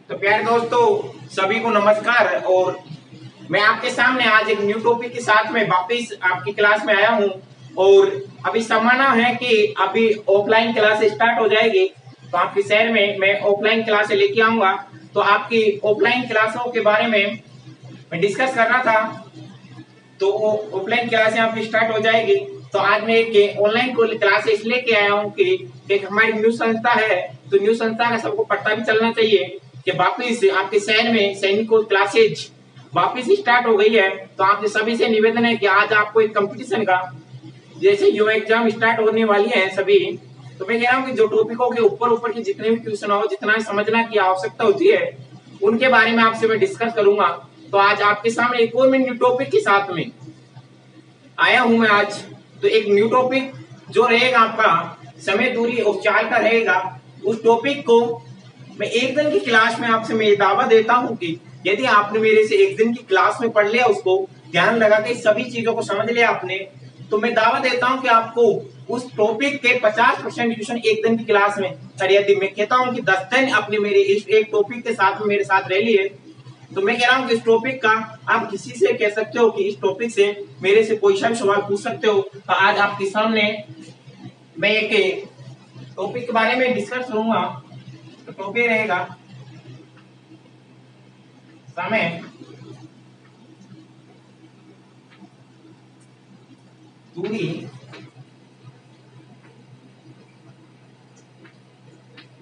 तो प्यारे दोस्तों, सभी को नमस्कार। और मैं आपके सामने आज एक न्यू टॉपिक के साथ में वापस आपकी क्लास में आया हूं। और अभी समाना है कि अभी ऑफलाइन क्लास स्टार्ट हो जाएगी, तो आपके शहर में मैं ऑफलाइन क्लास लेके आऊंगा। तो आपकी ऑफलाइन क्लासों के बारे में मैं डिस्कस करना था। तो ऑफलाइन क्लासें आपकी स्टार्ट हो जाएगी। तो आज मैं एक ऑनलाइन क्लास इसलिए के आया हूँ कि एक हमारी न्यू संस्था है, तो न्यू संस्था का सबको पता भी चलना चाहिए कि वापिस आपके शहर में सैनिक क्लासेज वापिस स्टार्ट हो गई है। तो आपसे सभी से निवेदन है कि आज आपको एक कंपटीशन का जैसे यो एग्जाम स्टार्ट होने वाली है सभी, तो मैं कह रहा हूँ कि जो टॉपिकों के ऊपर ऊपर की जितने भी क्वेश्चन हो, जितना समझना की आवश्यकता होती है, उनके बारे में आपसे मैं डिस्कस करूंगा। तो आज आपके सामने एक और न्यू टॉपिक के साथ में आया हूं मैं आज। तो एक न्यू टॉपिक जो रहेगा आपका समय, दूरी और चाल का रहेगा। उस टॉपिक को मैं एक दिन की क्लास में आपसे मैं दावा देता हूं कि यदि आपने मेरे से एक दिन की क्लास में पढ़ लिया, उसको ध्यान लगा के सभी चीजों को समझ लिया आपने, तो मैं दावा देता हूं कि आपको उस टॉपिक के 50% क्वेश्चन एक दिन की क्लास में, और यदि मैं कहता हूं कि 10 दिन अपने मेरे इस एक टॉपिक के साथ में मेरे साथ रह लिए, तो मैं कह रहा हूं कि इस टॉपिक का आप किसी से कह सकते हो कि इस टॉपिक से मेरे से कोई सा भी सवाल पूछ सकते हो। तो आज आपके सामने मैं एक टॉपिक के बारे में डिस्कस करूंगा। तो टॉपिक रहेगा समय, दूरी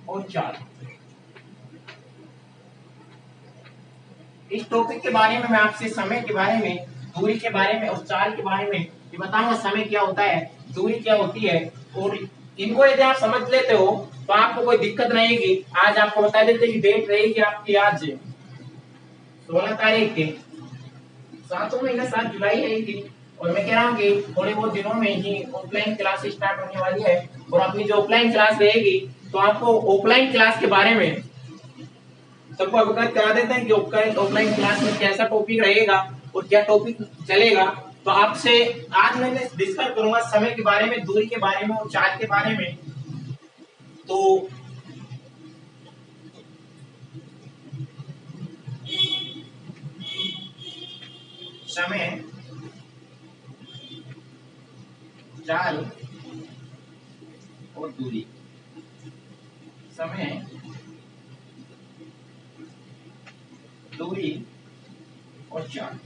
और चाल। इस टॉपिक के बारे में मैं आपसे समय के बारे में, दूरी के बारे में और चाल के बारे में ये बताऊंगा। समय क्या होता है, दूरी क्या होती है, और इनको यदि आप समझ लेते हो तो आपको कोई दिक्कत नहीं रहेगी। आज आपको बता देते कि डेट रहेगी आपकी आज 16 तारीख के 7वां महीना 7 जुलाई रहेगी। और मैं कह रहा हूँ कि थोड़े बहुत दिनों में ही ऑफलाइन क्लास स्टार्ट होने वाली है। और अपनी जो ऑफलाइन क्लास रहेगी, तो आपको ऑफलाइन क्लास के बारे में सबको अवगत करा देते हैं कि ऑफलाइन क्लास में कैसा टॉपिक रहेगा और क्या टॉपिक चलेगा। तो आपसे आज मैं डिस्कस करूंगा समय के बारे में, दूरी के बारे में और चार्ज के बारे में। तो समय, चाल और दूरी। समय, दूरी और चाल,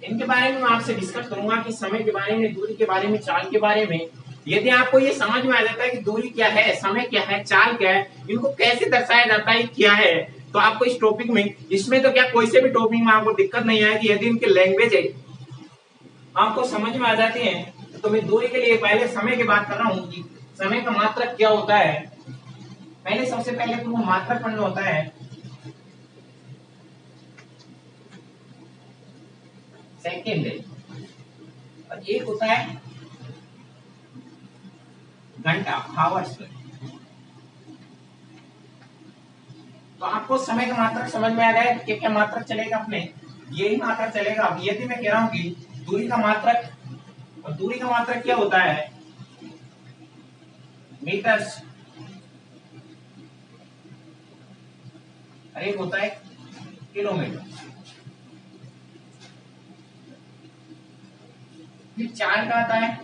इनके बारे में मैं आपसे डिस्कस करूंगा कि समय के बारे में, दूरी के बारे में, चाल के बारे में। यदि आपको ये समझ में आ जाता है कि दूरी क्या है, समय क्या है, चाल क्या है, इनको कैसे दर्शाया जाता है, क्या है, तो आपको इस टॉपिक में, इसमें तो क्या कोई से भी टॉपिक में आपको दिक्कत नहीं आएगी यदि इनके लैंग्वेज है आपको समझ में आ जाती है। तो मैं दूरी के लिए पहले समय की बात कर रहा हूँ कि समय का मात्रक क्या होता है। पहले सबसे पहले तो वो मात्रक पढ़ना होता है। सेकेंड और एक होता है घंटा, आवर्स। तो आपको समय का मात्रक समझ में आ गया कि क्या मात्रक चलेगा, अपने यही मात्रक चलेगा। यदि मैं कह रहा हूं कि दूरी का मात्रक, और दूरी का मात्रक क्या होता है, मीटर्स, और एक होता है किलोमीटर। फिर चार का आता है,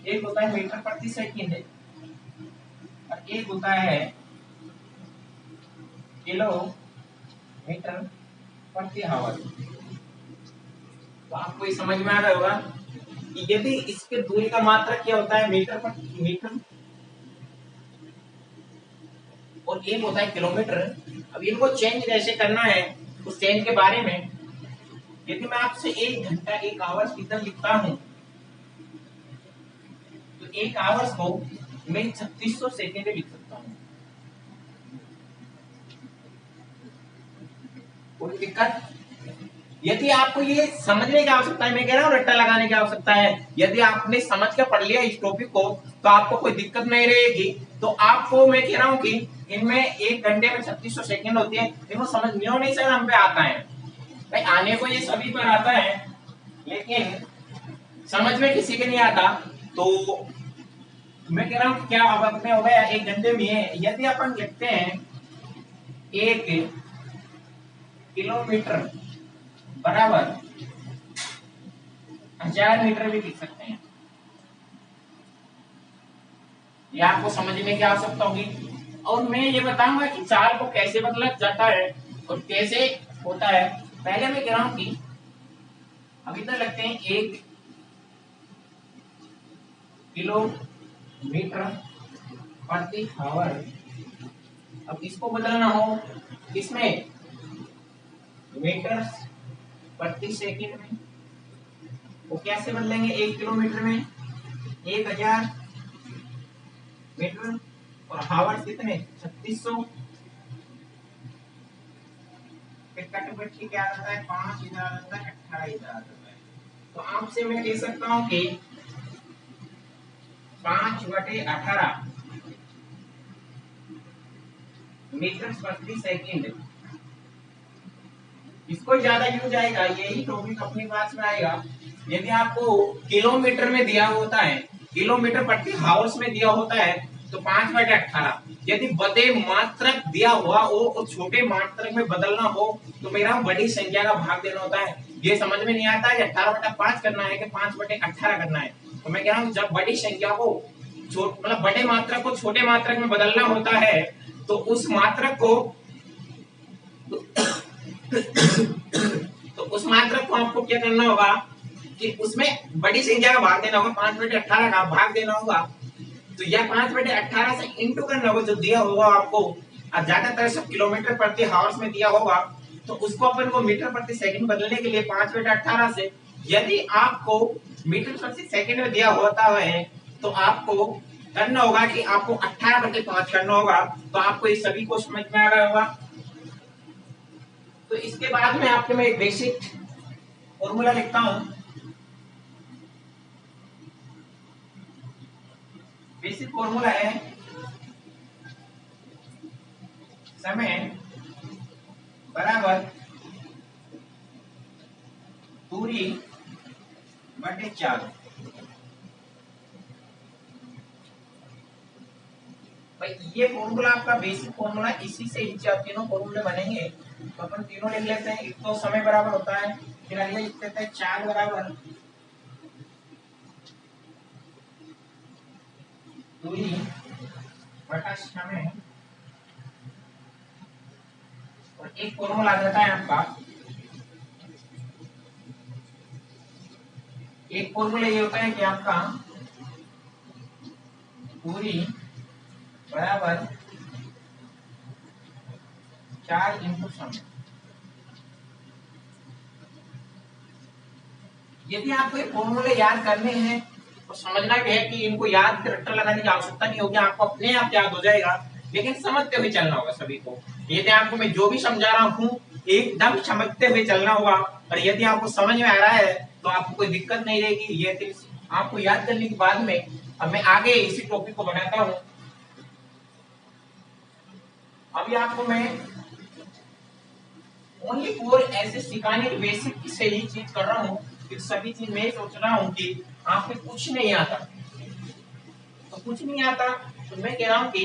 एक होता है मीटर प्रति सेकंड और एक होता है किलोमीटर प्रति आवर। तो आपको ये समझ में आ रहा होगा कि यदि इसके दूरी का मात्रक क्या होता है, मीटर प्रति मीटर, और एक होता है किलोमीटर। अब इनको चेंज कैसे करना है, उस चेंज के बारे में यदि मैं आपसे एक घंटा, एक आवर्स कितना लिखता हूं, तो एक आवर्स को मैं 3600 सेकेंड लिख सकता हूं। कोई दिक्कत? यदि आपको ये समझने की आवश्यकता है, मैं कह रहा हूँ रट्टा लगाने की आवश्यकता है, यदि आपने समझ के पढ़ लिया इस टॉपिक को, तो आपको कोई दिक्कत नहीं रहेगी। तो आपको मैं कह रहा हूँ कि इनमें एक घंटे में 3600 सेकेंड होती है। इनको समझ नहीं सर हम पे आता है भाई, आने को ये सभी पर आता है, लेकिन समझ में किसी के नहीं आता। तो मैं कह रहा हूँ क्या अब अपने हो गया एक घंटे में है। यदि अपन लिखते हैं 1 किलोमीटर बराबर 1000 मीटर भी लिख सकते हैं। ये आपको समझने की आवश्यकता होगी। और मैं ये बताऊंगा कि चाल को कैसे बदला जाता है और कैसे होता है। पहले मैं कह रहा हूं कि अभी तक लगते हैं 1 किलोमीटर प्रति आवर। अब इसको बदलना हो इसमें मीटर प्रति सेकंड में, वो कैसे बदलेंगे? 1 किलोमीटर में 1000 मीटर और हावर्स कितने? 3600। फिर कटबट्टी क्या आता है? 5 इधर आता है, 18 इधर आता है। तो आपसे मैं कह सकता हूं कि 5/18 मीटर प्रति सेकंड। इसको ज्यादा यूज आएगा, यही टॉपिक अपने पास में आएगा। यदि आपको किलोमीटर में दिया होता है, किलोमीटर प्रति हावर्स में दिया होता है तो 5/18। यदि बड़े मात्रक दिया हुआ हो और छोटे मात्रक में बदलना हो तो मेरा बड़ी संख्या का भाग देना होता है। ये समझ में नहीं आता है 18/5 करना है कि 5/18 करना है। तो मैं कह रहा हूँ जब बड़ी संख्या को मतलब बड़े मात्रक को छोटे मात्रक में बदलना होता है तो उस मात्रक को तो उस मात्रक को आपको क्या करना होगा कि उसमें बड़ी संख्या का भाग देना होगा, 5/18 का भाग देना होगा। तो यह 5/18 से इंटू करना होगा जो दिया होगा आपको। ज्यादातर सब किलोमीटर प्रति हावर्स में दिया होगा तो उसको अपन को मीटर प्रति सेकंड बदलने के लिए 5/18 से, यदि आपको मीटर प्रति सेकंड में दिया होता है तो आपको करना होगा कि आपको 18/5 करना होगा। तो आपको इस सभी को समझ में आ गया होगा। तो इसके बाद में आपके मैं एक बेसिक फॉर्मूला लिखता हूं। बेसिक फॉर्मूला है समय बराबर दूरी बटे 4। भाई ये फॉर्मूला आपका बेसिक फॉर्मूला, इसी से ही चार तीनों फॉर्मूले बनेंगे। तो अपन तीनों लिख लेते हैं। एक तो समय बराबर होता है, फिर अगले लिख लेते हैं 4 बराबर दूरी बटा समय। और एक फॉर्मूला आ जाता है आपका, एक फॉर्मूला ये होता है कि आपका दूरी बराबर 4 इंटू समय। यदि आपको ये फॉर्मूले याद करने हैं तो समझना भी है कि इनको याद के रट्टा लगाने की आवश्यकता नहीं होगी, आपको अपने आप याद हो जाएगा। लेकिन समझते हुए चलना होगा सभी को। यदि आपको मैं जो भी समझा रहा हूँ एकदम समझते हुए चलना होगा। और यदि आपको समझ में आ रहा है तो आपको कोई दिक्कत नहीं रहेगी। ये आपको याद करने के बाद में अब मैं आगे इसी टॉपिक को बनाता हूँ। अभी आपको मैं ओनली फॉर ऐसे सिखाने की बेसिक से ही चीज कर रहा हूँ। सभी चीज मैं सोच रहा हूँ कि आपको कुछ नहीं आता तो कुछ नहीं आता तो मैं कह रहा हूँ कि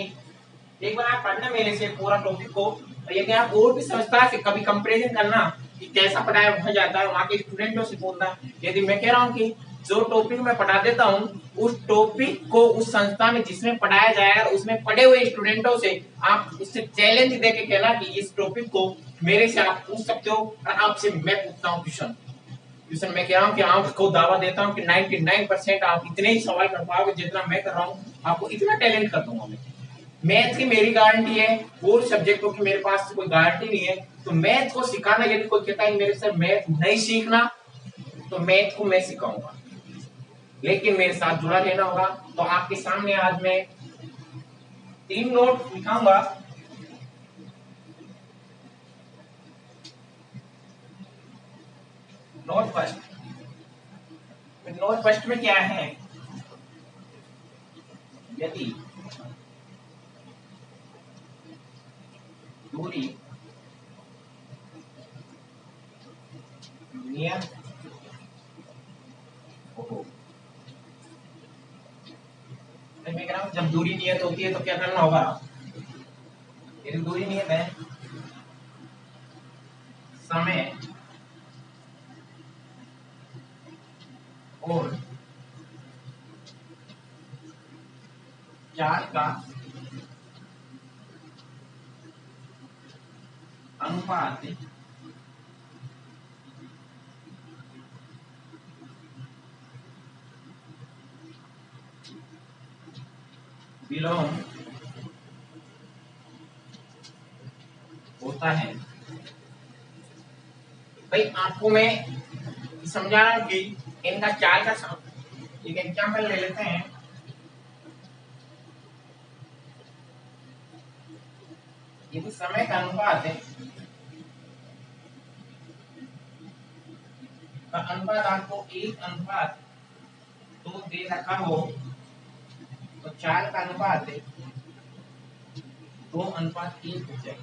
एक बार आप पढ़ना मेरे से पूरा टॉपिक को। और यदि आप और भी समझता है कभी कंपैरिजन करना कि कैसा पढ़ाया हो जाता है वहाँ के स्टूडेंटों से बोलना। यदि मैं कह रहा हूँ कि जो टॉपिक मैं पढ़ा देता हूँ उस टॉपिक को उस संस्था में जिसमें पढ़ाया जाएगा उसमें पढ़े हुए स्टूडेंटों से आप उससे चैलेंज दे के कहना कि इस टॉपिक को मेरे से आप पूछ सकते हो और आपसे मैं पूछता हूँ क्वेश्चन मैं कह रहा हूँ कि आपको दावा देता हूँ कि 99% आप इतने ही सवाल कर पाओगे जितना मैं कर रहा हूँ। आपको इतना टैलेंट कर दूंगा मैं। मैथ की मेरी गारंटी है, और सब्जेक्टों की मेरे पास कोई गारंटी नहीं है। तो मैथ को सिखाना, यदि कोई कहता है मेरे से मैथ नहीं सीखना तो मैथ को मैं सिखाऊंगा, लेकिन मेरे साथ जुड़ा रहना होगा। तो आपके सामने आज मैं 3 नोट लिखाऊंगा। नोट फर्स्ट में क्या है? यदि दूरी नियत हो, मैं मैं कह रहा हूँ जब दूरी नियत होती है तो क्या करना होगा, यदि दूरी नियत है समय और चार्ज का अनुपात विलोम होता है। भाई आपको मैं समझा रहा हूं कि इनका चाल का एक एग्जाम्पल ले लेते हैं। यदि समय का अनुपात है आपको 1:2 दे रखा हो तो चाल का अनुपात 2:1 हो जाए,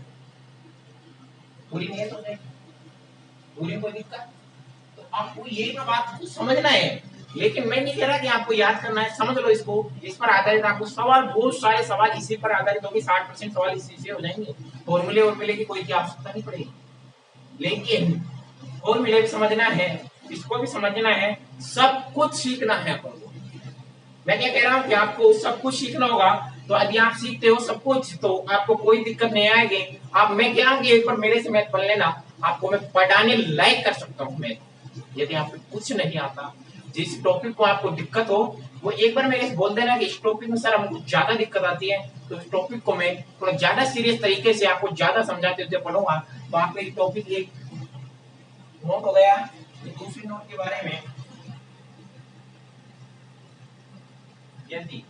पूरी नहीं हो जाएगी, पूरी कोई दिक्कत। तो आपको ये ना बात को समझना है, लेकिन मैं नहीं कह रहा कि आपको याद करना है, समझ लो इसको। इस पर आधारित आपको सवाल, बहुत सारे सवाल इसी पर आधारित होंगे, 60% सवाल इसी से हो जाएंगे। फॉर्मूले की कोई की आवश्यकता नहीं पड़ेगी, लेकिन फॉर्मूले भी समझना है, इसको भी समझना है, सब कुछ सीखना है अपन को। मैं क्या कह रहा हूँ कि आपको सब कुछ सीखना होगा, तो यदि आप सीखते हो सब कुछ तो आपको कोई दिक्कत नहीं आएगी। आप मैं कह रहा हूँ कि एक बार मेरे से मैथ पढ़ लेना, आपको मैं पढ़ाने लायक कर सकता हूँ मैथ। यदि आपको कुछ नहीं आता, जिस टॉपिक को आपको दिक्कत हो, वो एक बार मेरे से बोल देना कि इस टॉपिक में सर हमको ज्यादा दिक्कत आती है, तो इस टॉपिक को मैं थोड़ा ज्यादा सीरियस तरीके से आपको ज्यादा समझाते हुए पढ़ूंगा। तो आप मेरी टॉपिक एक नोट हो गया। दूसरी नोट के बारे में, यदि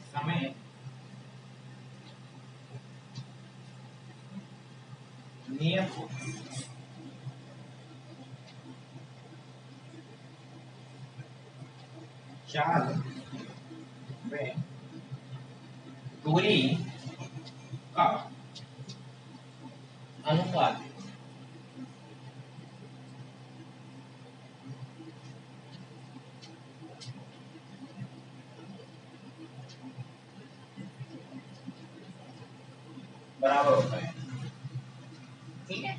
समय नियत हो चाल में दूरी का अनुपात बराबर होता है। ठीक है,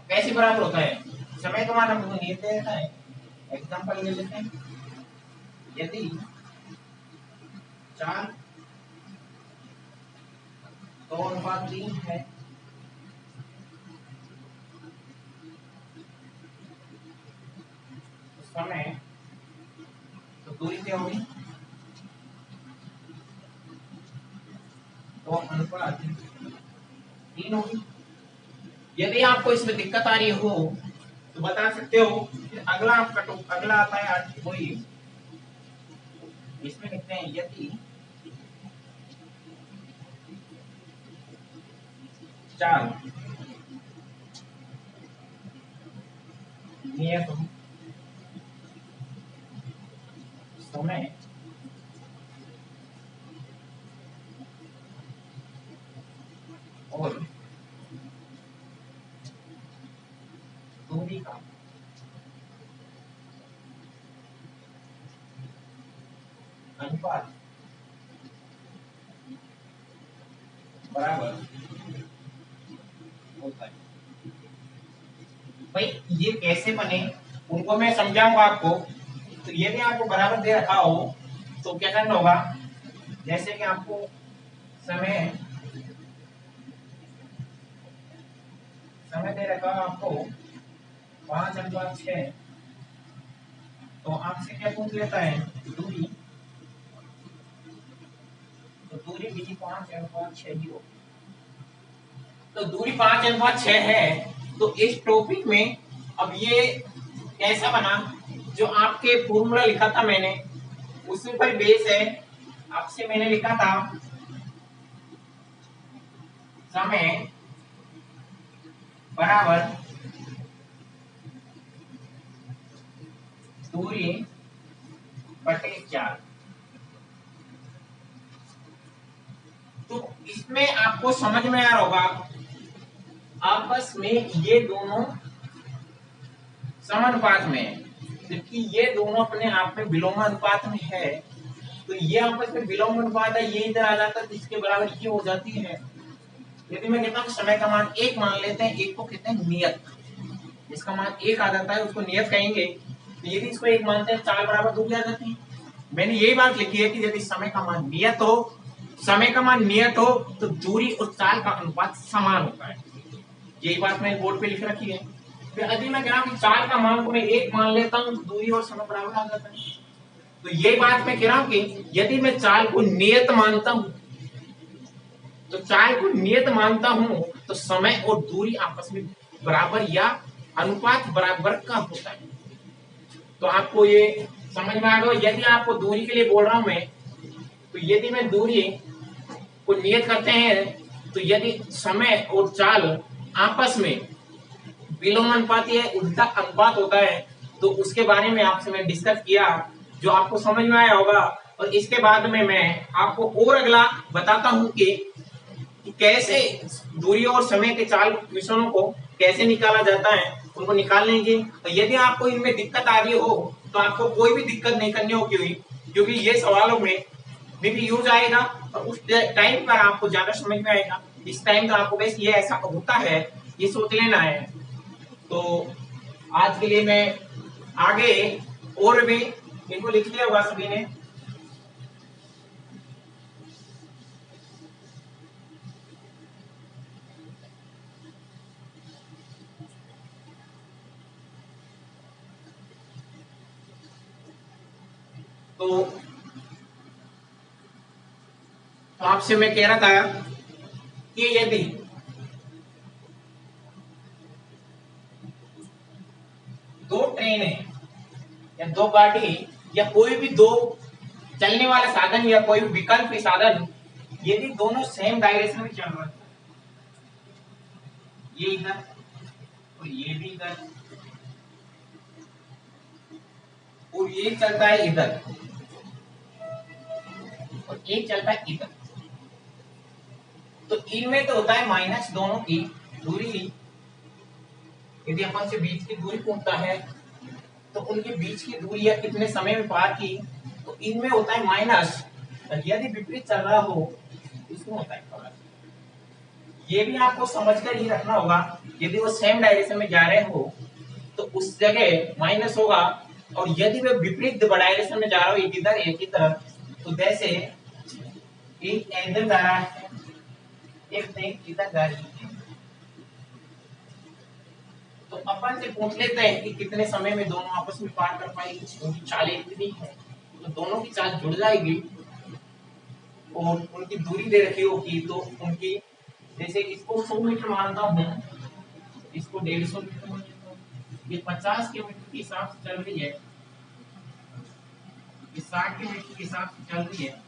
कैसे बराबर होता है? समय का मान हमको नियत दे देता है। एग्जांपल ले लेते हैं, यदि चाल 2:3 है समय, तो दूरी क्या होगी? 2:3 होगी। यदि आपको इसमें दिक्कत आ रही हो तो बता सकते हो। अगला आपका अगला आता है वही, इसमें लिखते हैं यदि चाल नियत समय और दूरी का अनुपात बराबर होता है। भाई ये कैसे बने उनको मैं समझाऊंगा आपको। तो ये भी आपको बराबर दे रखा हो तो क्या करना होगा, जैसे कि आपको समय दे रखा हो आपको 5:6, तो आपसे क्या पूछ लेता है दूरी, तो दूरी भी 5:6 ही होगी। तो दूरी 5:6 है। तो इस टॉपिक में अब ये कैसा बना, जो आपके फॉर्मूला लिखा था मैंने उसी पर बेस है। आपसे मैंने लिखा था समय बराबर दूरी बटे 4। तो इसमें आपको समझ में आ रहा होगा, आपस में ये दोनों समानुपात में है। जबकि ये दोनों अपने आप में विलोम अनुपात में है, तो ये आपस में विलोम अनुपात है, ये इधर आ जाता है तो इसके बराबर ये हो जाती है। यदि मैं कहता हूँ समय का मान 1 मान लेते हैं, 1 को कहते हैं नियत, इसका मान 1 आ जाता है, उसको नियत कहेंगे। तो यदि इसको 1 मानते हैं, 4 बराबर 2 आ जाती है। मैंने यही बात लिखी है कि यदि समय का मान नियत हो, समय का मान नियत हो तो दूरी और चाल का अनुपात समान होता है। यही बात मैंने बोर्ड पे लिख रखी है। फिर यदि मैं कह रहा हूँ चाल का मान को मैं 1 मान लेता हूँ, दूरी और समय बराबर आ जाता है। तो यही बात मैं कह रहा हूँ कि यदि मैं चाल को नियत मानता हूँ, तो चाल को नियत मानता हूँ तो समय और दूरी आपस में बराबर या अनुपात बराबर का होता है। तो आपको ये समझ में आ गया। यदि आपको दूरी के लिए बोल रहा हूं मैं, तो यदि मैं दूरी को नियत करते हैं, तो यदि समय और चाल आपस में विलोम अनुपात या उल्टा अनुपात होता है, तो उसके बारे में आपसे मैं डिस्कस किया, जो आपको समझ में आया होगा। और इसके बाद में मैं आपको और अगला बताता हूं कि कैसे दूरी और समय के चाल विषयों को कैसे निकाला जाता है, उनको निकालने की। तो यदि आपको इनमें दिक्कत आ रही हो तो आपको कोई भी दिक्कत नहीं करनी होगी, क्योंकि ये सवालों में भी यूज आएगा और उस टाइम पर आपको ज्यादा समझ में आएगा। इस टाइम तो आपको बस ये ऐसा होता है ये सोच लेना है। तो आज के लिए मैं आगे और भी इनको लिख लिया होगा सभी ने। तो आपसे मैं कह रहा था कि यदि दो ट्रेनें या दो गाड़ी या कोई भी दो चलने वाला साधन या कोई विकल्प साधन, यदि दोनों सेम डायरेक्शन में चल रहा है, ये इधर और ये भी इधर, और ये चलता है इधर और एक चलता है इधर, तो इनमें तो होता है माइनस दोनों की दूरी। यदि अपन से बीच की दूरी पूछता है तो उनके बीच की दूरी या कितने समय में पार की, तो इनमें होता है माइनस। यदि विपरीत चल रहा हो इसमें होता है प्लस। ये भी आपको समझकर ही रखना होगा। यदि वो सेम डायरेक्शन में जा रहे हो तो उस जगह माइनस होगा, और यदि वे विपरीत डायरेक्शन में जा रहा हो, एक इधर एक इधर, तो जैसे एक इधर जा रहा है एक इधर जा रही है, तो अपन से पूछ लेते हैं कि कितने समय में दोनों आपस में पार कर पाएगी। उनकी चालें कितनी है, तो दोनों की चाल जुड़ जाएगी और उनकी दूरी दे रखी होगी, तो उनकी जैसे इसको 100 मीटर मानता हूँ, इसको 150 मीटर मानता हूँ, ये 50 किलोमीटर के हिसाब से चल रही है, ये 60 किलोमीटर के हिसाब से चल रही है।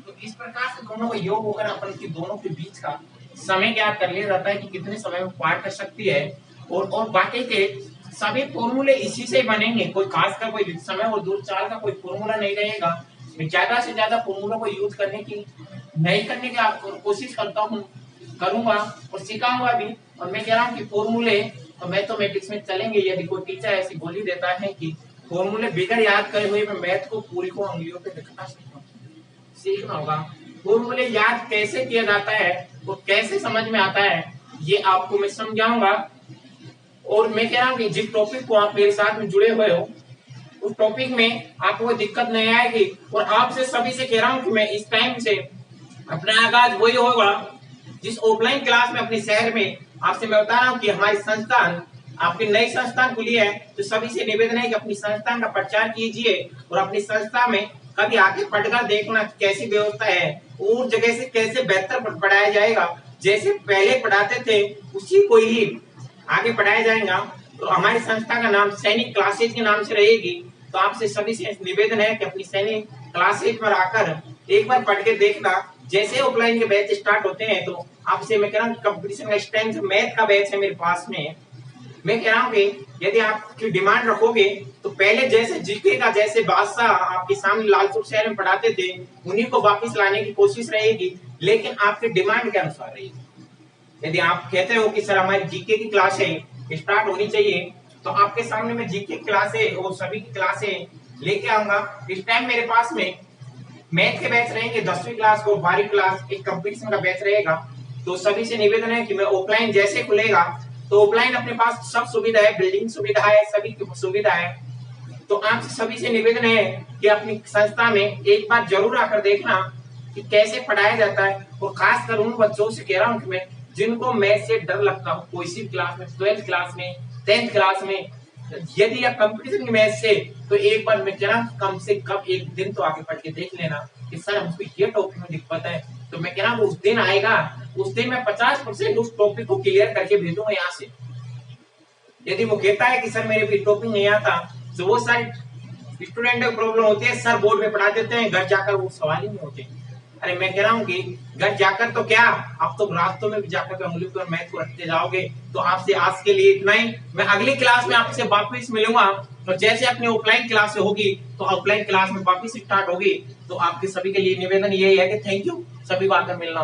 तो इस प्रकार से दोनों का योग होकर अपन की दोनों के बीच का समय ज्ञात कर लिया जाता है कि कितने समय में पार कर सकती है। और बाकी के सभी फॉर्मूले इसी से बनेंगे। कोई खास का कोई समय और दूर चाल का कोई फॉर्मूला नहीं रहेगा। मैं ज्यादा से ज्यादा फॉर्मूला को यूज करने की नहीं करने की कोशिश करता हूँ, करूंगा और सिखाऊंगा भी। और मैं कह रहा हूँ कि फॉर्मूले और मैथमेटिक्स में चलेंगे। यदि कोई टीचर ऐसी बोली देता है कि फॉर्मूले बिगड़ याद करे हुए मैं मैथ को पूरी को अंगुलियों पे दिखता सीखना होगा। फॉर्मूले याद कैसे किया जाता है वो कैसे समझ में आता है ये आपको मैं समझाऊंगा। और मैं कह रहा हूँ कि जिस टॉपिक को आप मेरे साथ में जुड़े हुए हो उस टॉपिक में आपको कोई दिक्कत नहीं आएगी। और आपसे सभी से कह रहा हूँ कि मैं इस टाइम से अपना आगाज वही होगा जिस ऑफलाइन क्लास में अपने शहर में आपसे मैं बता रहा हूँ कि हमारी संस्थान आपकी नई संस्थान खुली है। तो सभी से निवेदन है कि अपनी संस्थान का प्रचार कीजिए और अपनी संस्था में कभी आके पढ़कर देखना कैसी व्यवस्था है और जगह से कैसे बेहतर पढ़ाया जाएगा। जैसे पहले पढ़ाते थे उसी को ही आगे पढ़ाया जाएगा। तो हमारी संस्था का नाम सैनिक क्लासेज के नाम से रहेगी। तो आपसे सभी से निवेदन है कि अपनी सैनिक क्लासेज पर आकर एक बार पढ़ के देखना। जैसे ऑफलाइन के बैच स्टार्ट होते हैं तो आपसे मैं कह रहा हूँ कंपटीशन का स्ट्रेंथ मैथ का बैच है मेरे पास में। मैं कह रहा हूँ कि यदि आपकी डिमांड रखोगे तो पहले जैसे जीके का जैसे बादशाह आपके सामने लालचौक शहर में पढ़ाते थे उन्हीं को वापस लाने की कोशिश रहेगी, लेकिन आपके डिमांड के अनुसार रहेगी। यदि आप कहते हो कि सर हमारी जीके की क्लास है स्टार्ट होनी चाहिए तो आपके सामने मैं जीके क्लासें और सभी की क्लासें लेके आऊंगा। इस टाइम मेरे पास में मैथ के बैच रहेंगे 10वीं क्लास को, 12वीं क्लास, एक कंपटीशन का बैच रहेगा। तो सभी से निवेदन है कि मैं ऑफलाइन जैसे खुलेगा तो ऑफलाइन अपने पास सब सुविधा है, बिल्डिंग सुविधा है, सभी की सुविधा है। तो आप सभी से निवेदन है कि अपनी संस्था में एक बार जरूर आकर देखना कि कैसे पढ़ाया जाता है। और खासकर उन बच्चों से कह रहा हूँ कि मैं जिनको मैथ से डर लगता हो, कोई सी क्लास में, 12th क्लास में, 10th क्लास में, यदि आप कंपटीशन की मैथ से, तो एक बार मैं कह रहा हूँ कम से कम एक दिन तो आके पढ़ के देख लेना कि सर हमको ये टॉपिक में दिक्कत है। तो मैं कह रहा हूँ उस दिन आएगा, उस दिन मैं 50% उस टॉपिक को क्लियर करके भेजूंगा यहाँ से। यदि वो कहता है कि सर मेरे भी टॉपिक नहीं आता, तो वो सारी स्टूडेंट को प्रॉब्लम होती है, सर बोर्ड में पढ़ा देते हैं, घर जाकर वो सवाल ही नहीं होते। अरे मैं कह रहा हूँ कि घर जाकर तो क्या, आप तो रास्तों में भी जाकर उंगली पर मैथ को रखते जाओगे। तो आपसे आज के लिए इतना ही। मैं अगली क्लास में आपसे वापस मिलूंगा, तो जैसे अपनी ऑफलाइन क्लास होगी तो ऑफलाइन क्लास में वापस स्टार्ट होगी। तो आपके सभी के लिए निवेदन यही है कि थैंक यू, सभी को आकर मिलना।